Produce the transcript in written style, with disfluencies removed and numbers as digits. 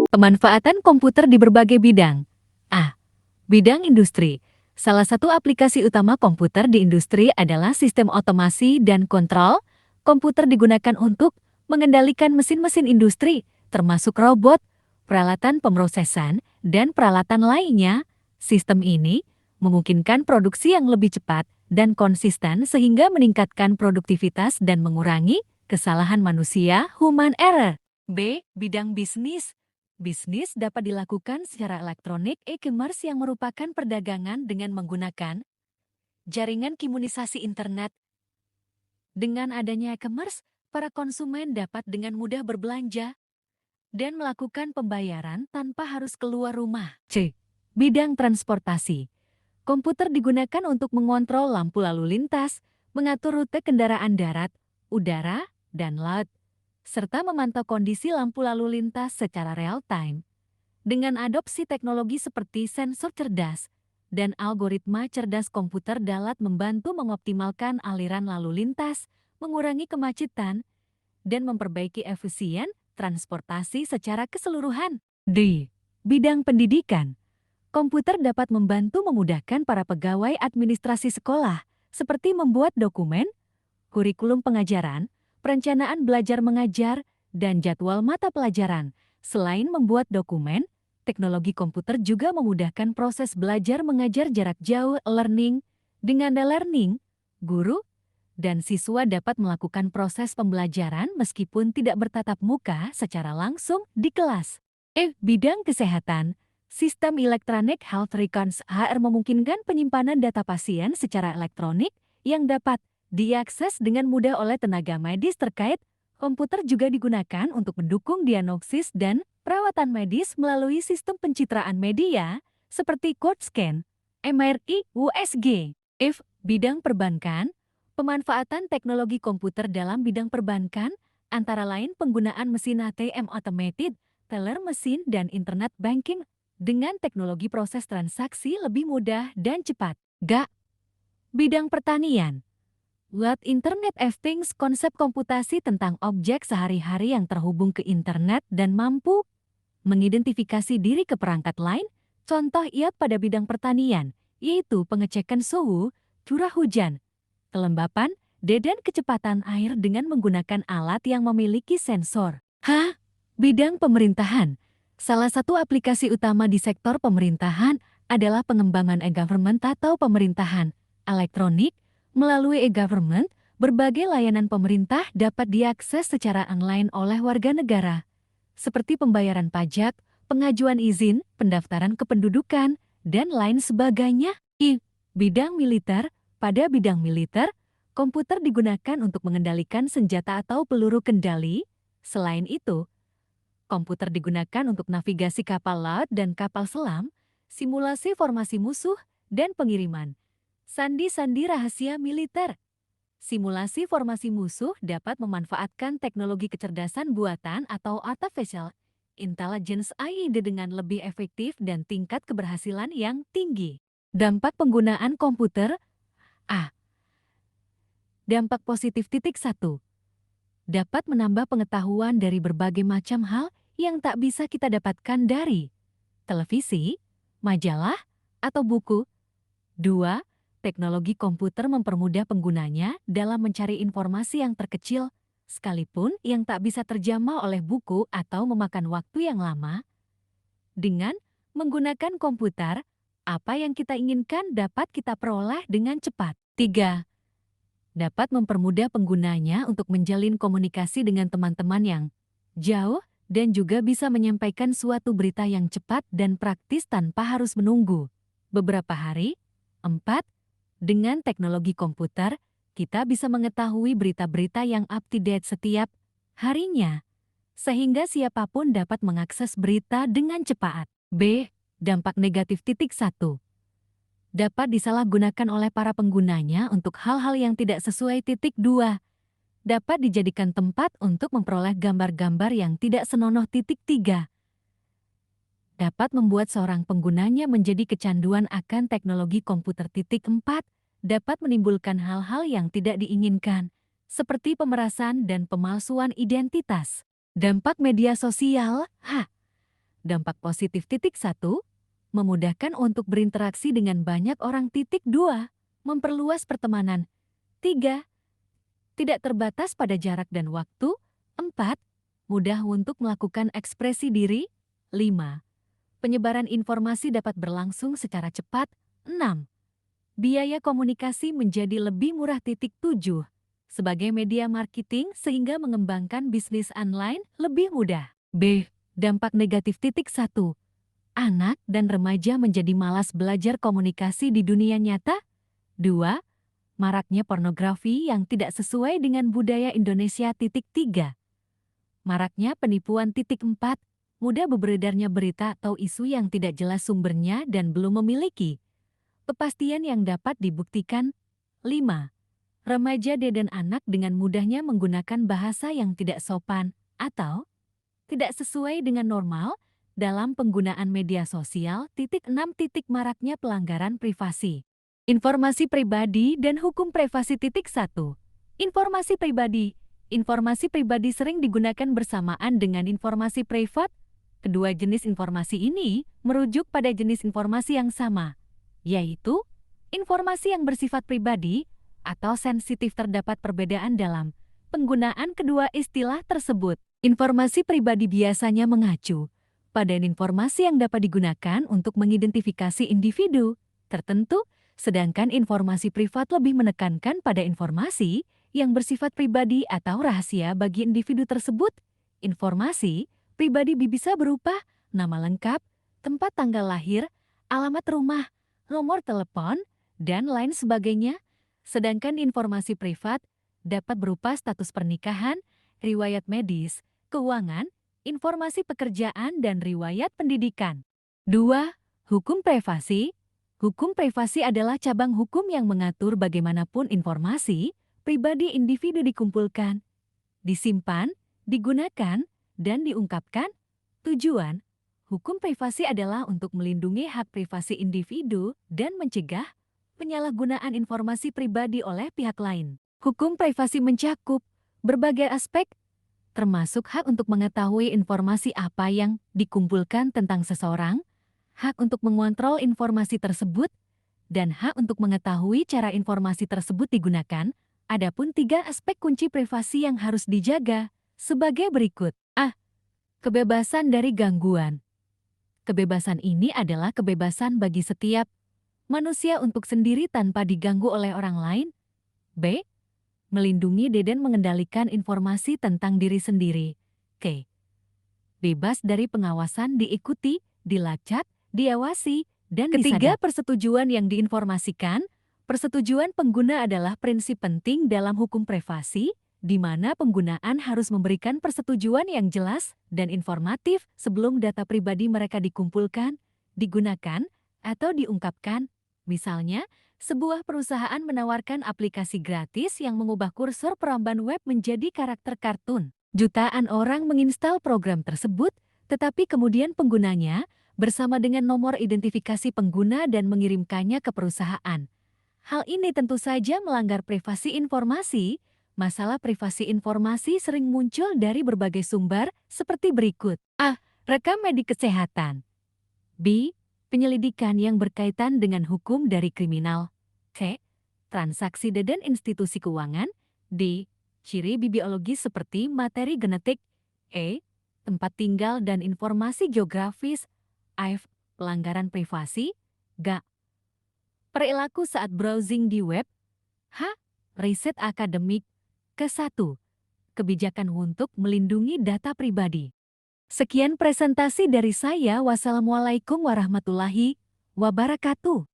Pemanfaatan komputer di berbagai bidang. A. Bidang industri. Salah satu aplikasi utama komputer di industri adalah sistem otomasi dan kontrol. Komputer digunakan untuk mengendalikan mesin-mesin industri, termasuk robot, peralatan pemrosesan, dan peralatan lainnya. Sistem ini memungkinkan produksi yang lebih cepat dan konsisten sehingga meningkatkan produktivitas dan mengurangi kesalahan manusia, human error. B. Bidang bisnis. Bisnis dapat dilakukan secara elektronik e-commerce yang merupakan perdagangan dengan menggunakan jaringan komunikasi internet. Dengan adanya e-commerce, para konsumen dapat dengan mudah berbelanja dan melakukan pembayaran tanpa harus keluar rumah. C. Bidang transportasi. Komputer digunakan untuk mengontrol lampu lalu lintas, mengatur rute kendaraan darat, udara, dan laut, serta memantau kondisi lampu lalu lintas secara real-time. Dengan adopsi teknologi seperti sensor cerdas dan algoritma cerdas, komputer dapat membantu mengoptimalkan aliran lalu lintas, mengurangi kemacetan, dan memperbaiki efisien transportasi secara keseluruhan. D. Bidang pendidikan. Komputer dapat membantu memudahkan para pegawai administrasi sekolah, seperti membuat dokumen, kurikulum pengajaran, perencanaan belajar mengajar, dan jadwal mata pelajaran. Selain membuat dokumen, teknologi komputer juga memudahkan proses belajar mengajar jarak jauh learning. Dengan e-learning, guru dan siswa dapat melakukan proses pembelajaran meskipun tidak bertatap muka secara langsung di kelas. E. Bidang kesehatan. Sistem Electronic Health Records (HR) memungkinkan penyimpanan data pasien secara elektronik yang dapat diakses dengan mudah oleh tenaga medis terkait. Komputer juga digunakan untuk mendukung diagnosis dan perawatan medis melalui sistem pencitraan media seperti code scan, MRI, USG. If. Bidang perbankan. Pemanfaatan teknologi komputer dalam bidang perbankan antara lain penggunaan mesin ATM automated, teller mesin, dan internet banking. Dengan teknologi proses transaksi lebih mudah dan cepat. G. Bidang pertanian. Buat Internet of Things, konsep komputasi tentang objek sehari-hari yang terhubung ke internet dan mampu mengidentifikasi diri ke perangkat lain. Contoh IoT pada bidang pertanian, yaitu pengecekan suhu, curah hujan, kelembapan, dan kecepatan air dengan menggunakan alat yang memiliki sensor. H. Bidang pemerintahan. Salah satu aplikasi utama di sektor pemerintahan adalah pengembangan e-government atau pemerintahan elektronik. Melalui e-government, berbagai layanan pemerintah dapat diakses secara online oleh warga negara, seperti pembayaran pajak, pengajuan izin, pendaftaran kependudukan, dan lain sebagainya. I. Bidang militer. Pada bidang militer, komputer digunakan untuk mengendalikan senjata atau peluru kendali. Selain itu, komputer digunakan untuk navigasi kapal laut dan kapal selam, simulasi formasi musuh, dan pengiriman sandi-sandi rahasia militer. Simulasi formasi musuh dapat memanfaatkan teknologi kecerdasan buatan atau artificial intelligence (AI) dengan lebih efektif dan tingkat keberhasilan yang tinggi. Dampak penggunaan komputer. A. Dampak positif. 1. Dapat menambah pengetahuan dari berbagai macam hal yang tak bisa kita dapatkan dari televisi, majalah, atau buku. 2. Teknologi komputer mempermudah penggunanya dalam mencari informasi yang terkecil, sekalipun yang tak bisa terjamah oleh buku atau memakan waktu yang lama. Dengan menggunakan komputer, apa yang kita inginkan dapat kita peroleh dengan cepat. 3. Dapat mempermudah penggunanya untuk menjalin komunikasi dengan teman-teman yang jauh dan juga bisa menyampaikan suatu berita yang cepat dan praktis tanpa harus menunggu beberapa hari. 4. Dengan teknologi komputer, kita bisa mengetahui berita-berita yang up-to-date setiap harinya, sehingga siapapun dapat mengakses berita dengan cepat. B. Dampak negatif. 1. Dapat disalahgunakan oleh para penggunanya untuk hal-hal yang tidak sesuai. 2. Dapat dijadikan tempat untuk memperoleh gambar-gambar yang tidak senonoh. 3. Dapat membuat seorang penggunanya menjadi kecanduan akan teknologi komputer. 4. Dapat menimbulkan hal-hal yang tidak diinginkan, seperti pemerasan dan pemalsuan identitas. Dampak media sosial. H. Dampak positif. 1. Memudahkan untuk berinteraksi dengan banyak orang. 2. Memperluas pertemanan. 3. Tidak terbatas pada jarak dan waktu. 4. Mudah untuk melakukan ekspresi diri. 5. Penyebaran informasi dapat berlangsung secara cepat. 6. Biaya komunikasi menjadi lebih murah. 7. Sebagai media marketing sehingga mengembangkan bisnis online lebih mudah. B. Dampak negatif. 1. Anak dan remaja menjadi malas belajar komunikasi di dunia nyata. 2. Maraknya pornografi yang tidak sesuai dengan budaya Indonesia. 3. Maraknya penipuan. 4. Mudah beredarnya berita atau isu yang tidak jelas sumbernya dan belum memiliki kepastian yang dapat dibuktikan. 5. Remaja dan anak dengan mudahnya menggunakan bahasa yang tidak sopan atau tidak sesuai dengan normal dalam penggunaan media sosial. 6. Maraknya pelanggaran privasi. Informasi pribadi dan hukum privasi. 1. Informasi pribadi. Informasi pribadi sering digunakan bersamaan dengan informasi privat. Kedua jenis informasi ini merujuk pada jenis informasi yang sama, yaitu informasi yang bersifat pribadi atau sensitif. Terdapat perbedaan dalam penggunaan kedua istilah tersebut. Informasi pribadi biasanya mengacu pada informasi yang dapat digunakan untuk mengidentifikasi individu tertentu, sedangkan informasi privat lebih menekankan pada informasi yang bersifat pribadi atau rahasia bagi individu tersebut. Informasi pribadi bisa berupa nama lengkap, tempat tanggal lahir, alamat rumah, nomor telepon, dan lain sebagainya. Sedangkan informasi privat dapat berupa status pernikahan, riwayat medis, keuangan, informasi pekerjaan, dan riwayat pendidikan. 2. Hukum privasi. Hukum privasi adalah cabang hukum yang mengatur bagaimanapun informasi pribadi individu dikumpulkan, disimpan, digunakan, dan diungkapkan. Tujuan hukum privasi adalah untuk melindungi hak privasi individu dan mencegah penyalahgunaan informasi pribadi oleh pihak lain. Hukum privasi mencakup berbagai aspek, termasuk hak untuk mengetahui informasi apa yang dikumpulkan tentang seseorang, hak untuk mengontrol informasi tersebut, dan hak untuk mengetahui cara informasi tersebut digunakan. Adapun 3 aspek kunci privasi yang harus dijaga sebagai berikut. A. Kebebasan dari gangguan. Kebebasan ini adalah kebebasan bagi setiap manusia untuk sendiri tanpa diganggu oleh orang lain. B. Melindungi dan mengendalikan informasi tentang diri sendiri. K. Bebas dari pengawasan, diikuti, dilacak, diawasi, dan disadap. 3. Persetujuan yang diinformasikan. Persetujuan pengguna adalah prinsip penting dalam hukum privasi, di mana penggunaan harus memberikan persetujuan yang jelas dan informatif sebelum data pribadi mereka dikumpulkan, digunakan, atau diungkapkan. Misalnya, sebuah perusahaan menawarkan aplikasi gratis yang mengubah kursor peramban web menjadi karakter kartun. Jutaan orang menginstal program tersebut, tetapi kemudian penggunanya bersama dengan nomor identifikasi pengguna dan mengirimkannya ke perusahaan. Hal ini tentu saja melanggar privasi informasi. Masalah privasi informasi sering muncul dari berbagai sumber seperti berikut. A. Rekam medik kesehatan. B. Penyelidikan yang berkaitan dengan hukum dari kriminal. C. Transaksi dan institusi keuangan. D. Ciri biologis seperti materi genetik. E. Tempat tinggal dan informasi geografis. F. Pelanggaran privasi. G. Perilaku saat browsing di web. H. Riset akademik. Ke-1. Kebijakan untuk melindungi data pribadi. Sekian presentasi dari saya. Wassalamualaikum warahmatullahi wabarakatuh.